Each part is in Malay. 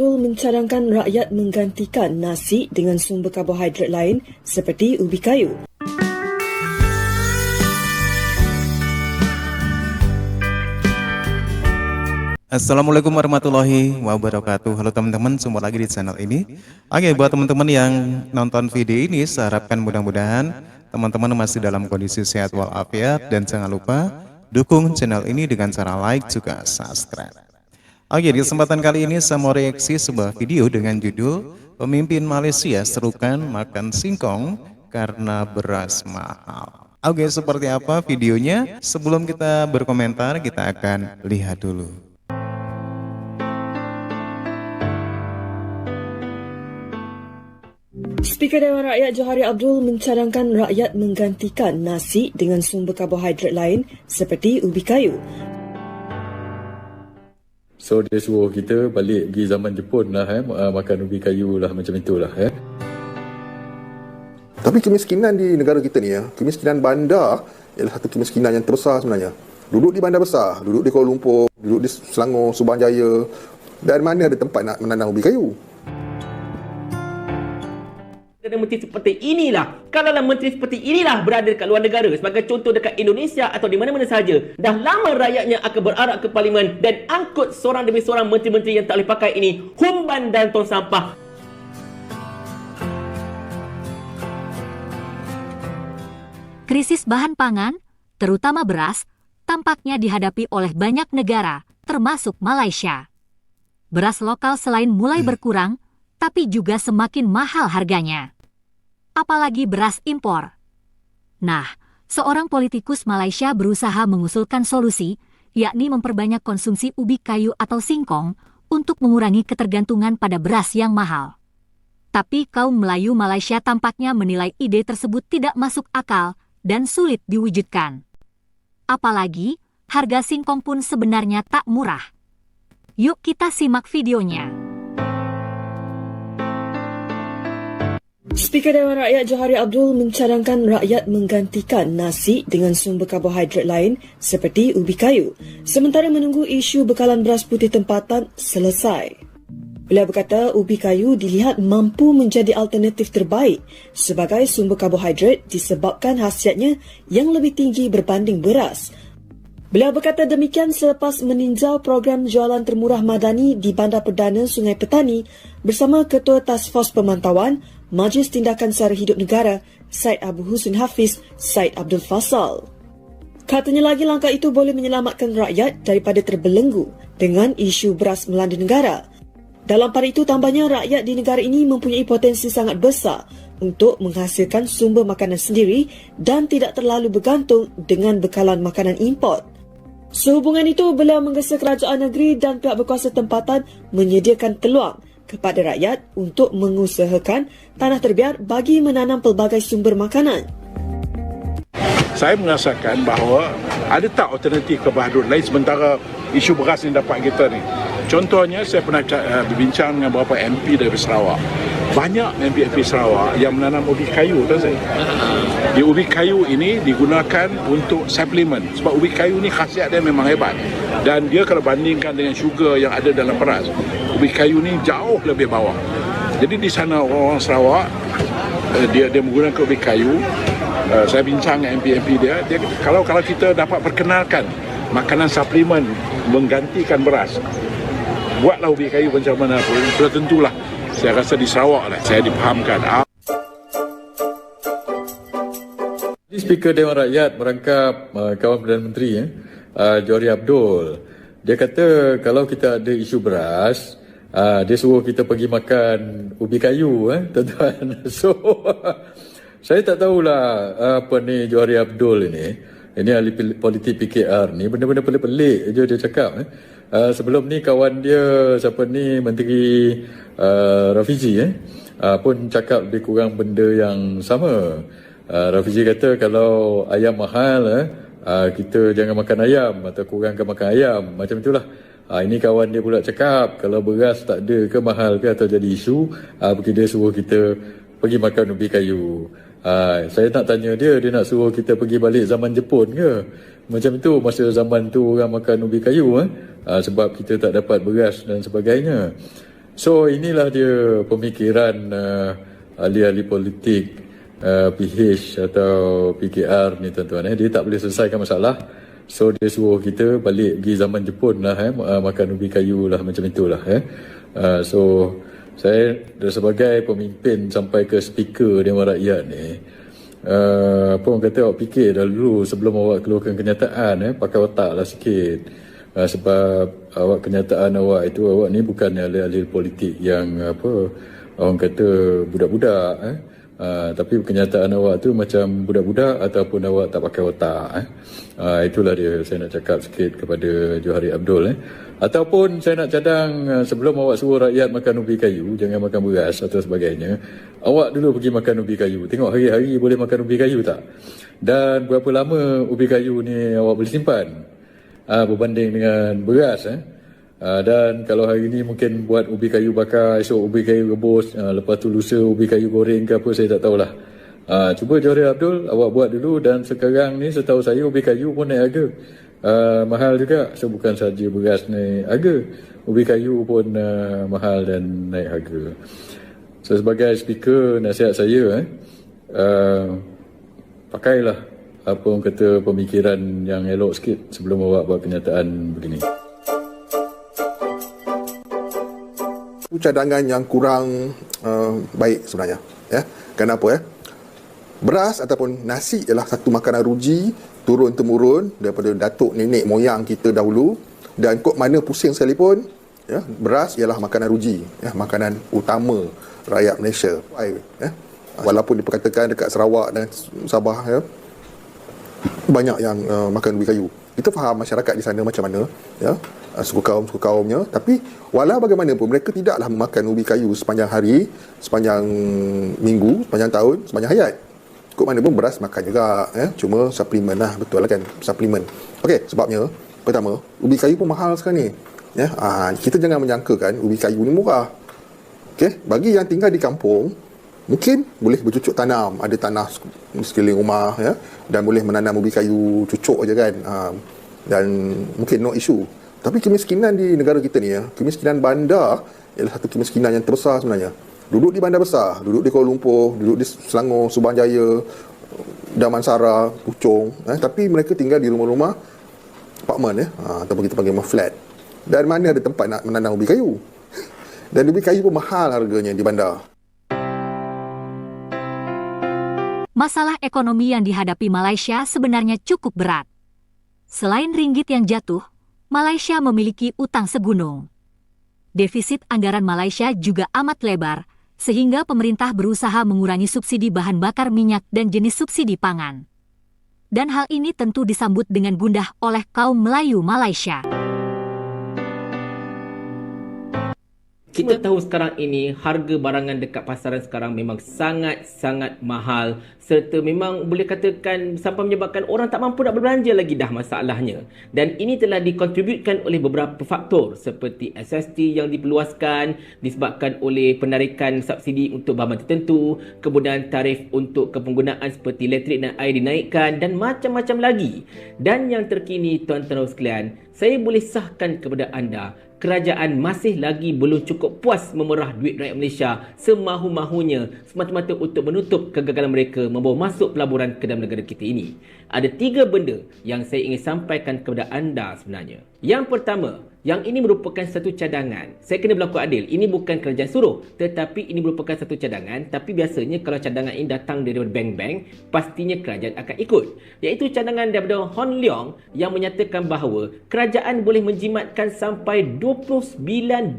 Mencadangkan rakyat menggantikan nasi dengan sumber karbohidrat lain seperti ubi kayu. Assalamualaikum warahmatullahi wabarakatuh. Halo teman-teman, semua lagi di channel ini. Oke, buat teman-teman yang nonton video ini, saya harapkan mudah-mudahan teman-teman masih dalam kondisi sehat walafiat, dan jangan lupa dukung channel ini dengan cara like juga subscribe. Oke, di kesempatan kali ini saya mau reaksi sebuah video dengan judul Pemimpin Malaysia serukan makan singkong karena beras mahal. Oke, seperti apa videonya? Sebelum kita berkomentar, kita akan lihat dulu. Speaker Dewan Rakyat Johari Abdul mencadangkan rakyat menggantikan nasi dengan sumber karbohidrat lain seperti ubi kayu. So dia suruh kita balik pergi zaman Jepun lah, makan ubi kayu lah, macam itulah. Tapi kemiskinan di negara kita ni, kemiskinan bandar ialah satu kemiskinan yang terbesar sebenarnya. Duduk di bandar besar, duduk di Kuala Lumpur, duduk di Selangor, Subang Jaya, dan mana ada tempat nak menanam ubi kayu? Menteri seperti inilah, kalaulah menteri seperti inilah berada dekat luar negara, sebagai contoh dekat Indonesia atau di mana-mana saja, dah lama rakyatnya akan berarak ke parlimen dan angkut seorang demi seorang menteri-menteri yang tak boleh pakai ini humban dan tong sampah. Krisis bahan pangan, terutama beras, tampaknya dihadapi oleh banyak negara, termasuk Malaysia. Beras lokal selain mulai berkurang, tapi juga semakin mahal harganya. Apalagi beras impor. Nah, seorang politikus Malaysia berusaha mengusulkan solusi, yakni memperbanyak konsumsi ubi kayu atau singkong untuk mengurangi ketergantungan pada beras yang mahal. Tapi kaum Melayu Malaysia tampaknya menilai ide tersebut tidak masuk akal dan sulit diwujudkan. Apalagi, harga singkong pun sebenarnya tak murah. Yuk kita simak videonya. Speaker Dewan Rakyat Johari Abdul mencadangkan rakyat menggantikan nasi dengan sumber karbohidrat lain seperti ubi kayu, sementara menunggu isu bekalan beras putih tempatan selesai. Beliau berkata ubi kayu dilihat mampu menjadi alternatif terbaik sebagai sumber karbohidrat disebabkan khasiatnya yang lebih tinggi berbanding beras. Beliau berkata demikian selepas meninjau program jualan termurah madani di Bandar Perdana Sungai Petani bersama Ketua Task Force Pemantauan Majlis Tindakan Sara Hidup Negara Syed Abu Husin Hafiz Syed Abdul Fasal. Katanya lagi langkah itu boleh menyelamatkan rakyat daripada terbelenggu dengan isu beras melanda negara. Dalam pada itu tambahnya rakyat di negara ini mempunyai potensi sangat besar untuk menghasilkan sumber makanan sendiri dan tidak terlalu bergantung dengan bekalan makanan import. Sehubungan itu, beliau menggesa kerajaan negeri dan pihak berkuasa tempatan menyediakan peluang kepada rakyat untuk mengusahakan tanah terbiar bagi menanam pelbagai sumber makanan. Saya merasakan bahawa ada tak alternatif karbohidrat lain sementara isu beras yang dapat kita ni. Contohnya, saya pernah berbincang dengan beberapa MP dari Sarawak. Banyak MP Sarawak yang menanam ubi kayu, tahu saya. Di ubi kayu ini digunakan untuk suplemen sebab ubi kayu ni khasiat dia memang hebat. Dan dia kalau bandingkan dengan syugar yang ada dalam beras, ubi kayu ni jauh lebih bawah. Jadi di sana orang Sarawak dia menggunakan ubi kayu. Saya bincang dengan MP dia kalau kita dapat perkenalkan makanan suplemen menggantikan beras, buatlah ubi kayu macam mana pun, sudah tentulah saya rasa di Sarawak lah saya dipahamkan. Speaker Dewan Rakyat merangkap kawan Perdana Menteri Johari Abdul. Dia kata kalau kita ada isu beras, dia suruh kita pergi makan ubi kayu, tuan-tuan. So saya tak tahulah apa ni Johari Abdul ini. Ini ahli politik PKR ni, benda-benda pelik-pelik je dia cakap. Sebelum ni kawan dia siapa ni Menteri Rafizi pun cakap lebih kurang benda yang sama. Rafizi kata kalau ayam mahal kita jangan makan ayam atau kurangkan makan ayam, macam itulah. Ini kawan dia pula cakap kalau beras tak ada ke mahal ke atau jadi isu, dia suruh kita pergi makan ubi kayu. Saya nak tanya dia nak suruh kita pergi balik zaman Jepun ke? Macam itu masa zaman tu orang makan ubi kayu sebab kita tak dapat beras dan sebagainya. So inilah dia pemikiran ahli-ahli politik PH atau PKR ni tuan-tuan. Dia tak boleh selesaikan masalah. So dia suruh kita balik pergi zaman Jepun lah, makan ubi kayu lah, macam itulah. So saya sebagai pemimpin sampai ke speaker Dewan Rakyat ni, apa orang kata, awak fikir dulu sebelum awak keluarkan kenyataan, pakai otak lah sikit. Sebab awak, kenyataan awak itu, awak ni bukan ahli-ahli politik yang apa orang kata budak-budak, tapi kenyataan awak tu macam budak-budak ataupun awak tak pakai otak. Itulah dia saya nak cakap sikit kepada Johari Abdul. Ataupun saya nak cadang, sebelum awak suruh rakyat makan ubi kayu, jangan makan beras atau sebagainya, awak dulu pergi makan ubi kayu. Tengok hari-hari boleh makan ubi kayu tak? Dan berapa lama ubi kayu ni awak boleh simpan? Berbanding dengan beras. Dan kalau hari ni mungkin buat ubi kayu bakar, esok ubi kayu rebus, lepas tu lusa ubi kayu goreng ke apa, saya tak tahulah. Cuba Johari Abdul, awak buat dulu. Dan sekarang ni setahu saya ubi kayu pun naik harga. Mahal juga. So bukan saja beras naik harga, ubi kayu pun mahal dan naik harga. So sebagai speaker, nasihat saya, pakailah apa orang kata pemikiran yang elok sikit sebelum awak buat kenyataan begini. Cadangan yang kurang baik sebenarnya. Kenapa? Beras ataupun nasi ialah satu makanan ruji turun-temurun daripada datuk nenek moyang kita dahulu, dan kok mana pusing sekalipun, beras ialah makanan ruji, makanan utama rakyat Malaysia. Walaupun diperkatakan dekat Sarawak dan Sabah banyak yang makan ubi kayu. Kita faham masyarakat di sana macam mana, suku kaumnya, tapi walau bagaimanapun mereka tidaklah memakan ubi kayu sepanjang hari, sepanjang minggu, sepanjang tahun, sepanjang hayat. Kok mana pun beras makan juga, cuma suplemen lah, betul lah kan, suplemen. Okey, sebabnya pertama, ubi kayu pun mahal sekarang ni. Kita jangan menyangkakan ubi kayu ni murah. Okey, bagi yang tinggal di kampung, mungkin boleh bercucuk tanam, ada tanah sekeliling rumah, dan boleh menanam ubi kayu, cucuk je kan, dan mungkin no issue. Tapi kemiskinan di negara kita ni, kemiskinan bandar ialah satu kemiskinan yang terbesar sebenarnya. Duduk di bandar besar, duduk di Kuala Lumpur, duduk di Selangor, Subanjaya, Damansara, Puchong, tapi mereka tinggal di rumah-rumah apartmen, ataupun kita panggil flat. Dan mana ada tempat nak menanam ubi kayu? Dan ubi kayu pun mahal harganya di bandar. Masalah ekonomi yang dihadapi Malaysia sebenarnya cukup berat. Selain ringgit yang jatuh, Malaysia memiliki utang segunung. Defisit anggaran Malaysia juga amat lebar, sehingga pemerintah berusaha mengurangi subsidi bahan bakar minyak dan jenis subsidi pangan. Dan hal ini tentu disambut dengan gundah oleh kaum Melayu Malaysia. Kita tahu sekarang ini harga barangan dekat pasaran sekarang memang sangat-sangat mahal, serta memang boleh katakan sampai menyebabkan orang tak mampu nak berbelanja lagi dah masalahnya. Dan ini telah dikontributkan oleh beberapa faktor seperti SST yang diperluaskan disebabkan oleh penarikan subsidi untuk bahan tertentu, kemudian tarif untuk kepenggunaan seperti elektrik dan air dinaikkan dan macam-macam lagi. Dan yang terkini, tuan-tuan sekalian, saya boleh sahkan kepada anda, kerajaan masih lagi belum cukup puas memerah duit rakyat Malaysia semahu-mahunya semata-mata untuk menutup kegagalan mereka membawa masuk pelaburan ke dalam negara kita ini. Ada 3 benda yang saya ingin sampaikan kepada anda sebenarnya. Yang pertama, yang ini merupakan satu cadangan. Saya kena berlaku adil. Ini bukan kerajaan suruh, tetapi ini merupakan satu cadangan. Tapi biasanya kalau cadangan ini datang daripada bank-bank, pastinya kerajaan akan ikut. Iaitu cadangan daripada Hon Leong yang menyatakan bahawa kerajaan boleh menjimatkan sampai 29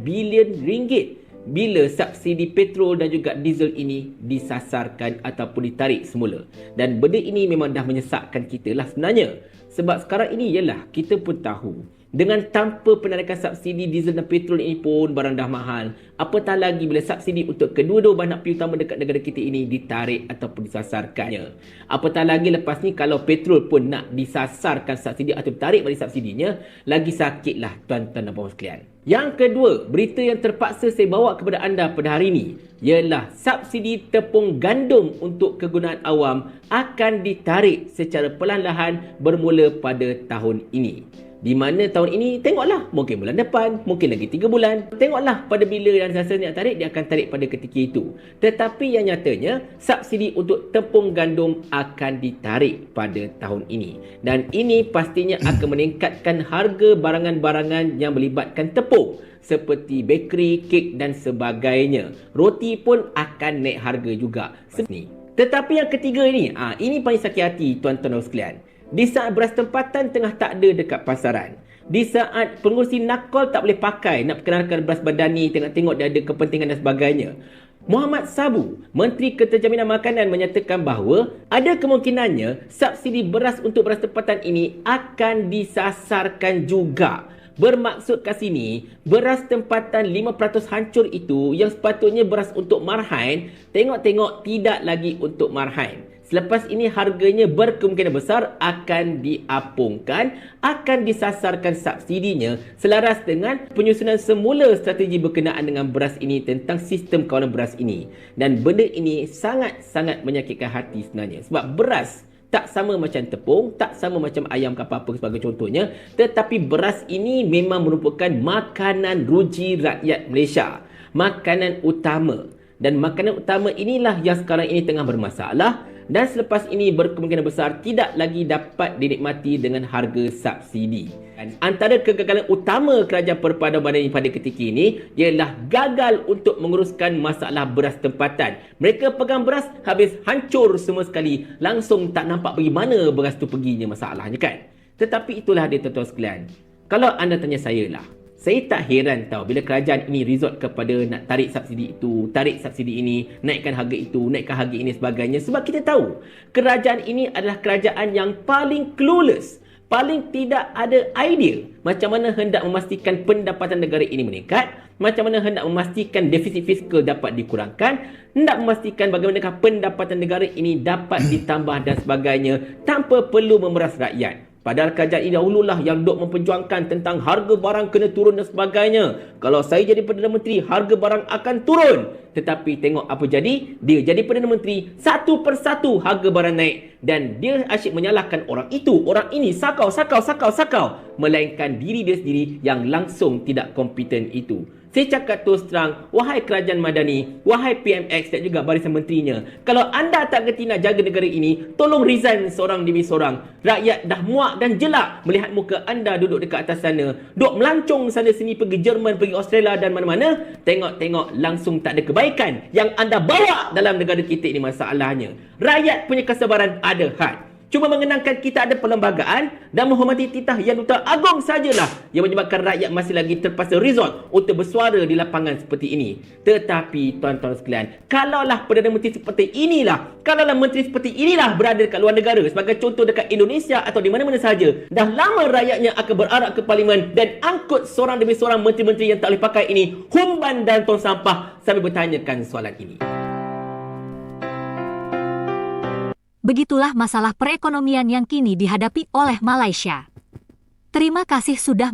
bilion ringgit bila subsidi petrol dan juga diesel ini disasarkan ataupun ditarik semula. Dan benda ini memang dah menyesakkan kita lah sebenarnya. Sebab sekarang ini ialah kita pun tahu, dengan tanpa penarikan subsidi diesel dan petrol ini pun barang dah mahal. Apatah lagi bila subsidi untuk kedua-dua bahan api utama dekat negara kita ini ditarik ataupun disasarkannya. Apatah lagi lepas ni kalau petrol pun nak disasarkan subsidi atau ditarik balik subsidinya, lagi sakitlah tuan-tuan dan puan sekalian. Yang kedua, berita yang terpaksa saya bawa kepada anda pada hari ini ialah subsidi tepung gandum untuk kegunaan awam akan ditarik secara perlahan-lahan bermula pada tahun ini. Di mana tahun ini, tengoklah, mungkin bulan depan, mungkin lagi 3 bulan. Tengoklah pada bila dan rasa nak tarik, dia akan tarik pada ketika itu. Tetapi yang nyatanya, subsidi untuk tepung gandum akan ditarik pada tahun ini. Dan ini pastinya akan meningkatkan harga barangan-barangan yang melibatkan tepung, seperti bakery, kek dan sebagainya. Roti pun akan naik harga juga. Tetapi yang ketiga ini paling sakit hati tuan-tuan dan sekalian. Di saat beras tempatan tengah tak ada dekat pasaran, di saat pengurusi nakol tak boleh pakai nak perkenalkan beras badani, tengok-tengok dia ada kepentingan dan sebagainya, Muhammad Sabu, Menteri Keterjaminan Makanan, menyatakan bahawa ada kemungkinannya subsidi beras untuk beras tempatan ini akan disasarkan juga. Bermaksud kat sini, beras tempatan 5% hancur itu yang sepatutnya beras untuk marhain, tengok-tengok tidak lagi untuk marhain. Selepas ini harganya berkemungkinan besar akan diapungkan, akan disasarkan subsidinya selaras dengan penyusunan semula strategi berkenaan dengan beras ini tentang sistem kawalan beras ini. Dan benda ini sangat-sangat menyakitkan hati sebenarnya. Sebab beras tak sama macam tepung, tak sama macam ayam ke apa-apa sebagai contohnya. Tetapi beras ini memang merupakan makanan ruji rakyat Malaysia. Makanan utama. Dan makanan utama inilah yang sekarang ini tengah bermasalah. Dan selepas ini berkemungkinan besar tidak lagi dapat dinikmati dengan harga subsidi. Dan antara kegagalan utama kerajaan perpaduan badan ini pada ketika ini ialah gagal untuk menguruskan masalah beras tempatan. Mereka pegang beras, habis hancur semua sekali. Langsung tak nampak pergi mana beras tu perginya masalahnya kan. Tetapi itulah dia tuan-tuan sekalian. Kalau anda tanya saya lah, saya tak heran tau bila kerajaan ini resort kepada nak tarik subsidi itu, tarik subsidi ini, naikkan harga itu, naikkan harga ini sebagainya. Sebab kita tahu, kerajaan ini adalah kerajaan yang paling clueless, paling tidak ada idea macam mana hendak memastikan pendapatan negara ini meningkat, macam mana hendak memastikan defisit fiskal dapat dikurangkan, hendak memastikan bagaimanakah pendapatan negara ini dapat ditambah dan sebagainya tanpa perlu memeras rakyat. Padahal kerajaan ini dahululah yang duk memperjuangkan tentang harga barang kena turun dan sebagainya. Kalau saya jadi Perdana Menteri, harga barang akan turun. Tetapi tengok apa jadi. Dia jadi Perdana Menteri, satu persatu harga barang naik. Dan dia asyik menyalahkan orang itu, orang ini, sakau. Melainkan diri dia sendiri yang langsung tidak kompeten itu. Saya cakap terus terang, wahai kerajaan madani, wahai PMX dan juga barisan menterinya, kalau anda tak gerti nak jaga negara ini, tolong resign seorang demi seorang. Rakyat dah muak dan jelak melihat muka anda duduk dekat atas sana, duduk melancong sana sini, pergi Jerman, pergi Australia dan mana-mana. Tengok-tengok langsung tak ada kebaikan yang anda bawa dalam negara kita ini. Masalahnya, rakyat punya kesabaran ada had. Cuma mengenangkan kita ada perlembagaan dan menghormati titah Yang Duta Agong sajalah yang menyebabkan rakyat masih lagi terpaksa resort untuk bersuara di lapangan seperti ini. Tetapi tuan-tuan sekalian, kalaulah Perdana Menteri seperti inilah, kalaulah menteri seperti inilah berada dekat luar negara, sebagai contoh dekat Indonesia atau di mana-mana saja, dah lama rakyatnya akan berarak ke parlimen dan angkut seorang demi seorang menteri-menteri yang tak boleh pakai ini humban dan tong sampah sambil bertanyakan soalan ini. Begitulah masalah perekonomian yang kini dihadapi oleh Malaysia. Terima kasih sudah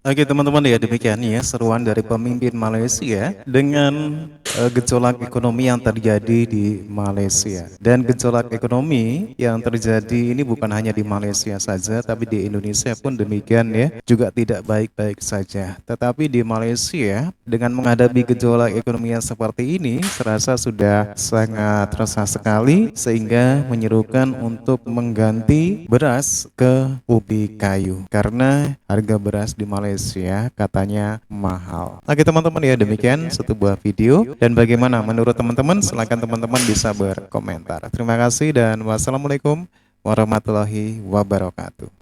Oke teman-teman ya, demikian ya seruan dari pemimpin Malaysia dengan gejolak ekonomi yang terjadi di Malaysia. Dan gejolak ekonomi yang terjadi ini bukan hanya di Malaysia saja, tapi di Indonesia pun demikian ya, juga tidak baik-baik saja. Tetapi di Malaysia dengan menghadapi gejolak ekonomi yang seperti ini, serasa sudah sangat resah sekali sehingga menyerukan untuk mengganti beras ke ubi kayu karena harga beras di Malaysia katanya mahal. Oke teman-teman ya, demikian satu buah video. Dan bagaimana menurut teman-teman? Silakan teman-teman bisa berkomentar. Terima kasih dan wassalamualaikum warahmatullahi wabarakatuh.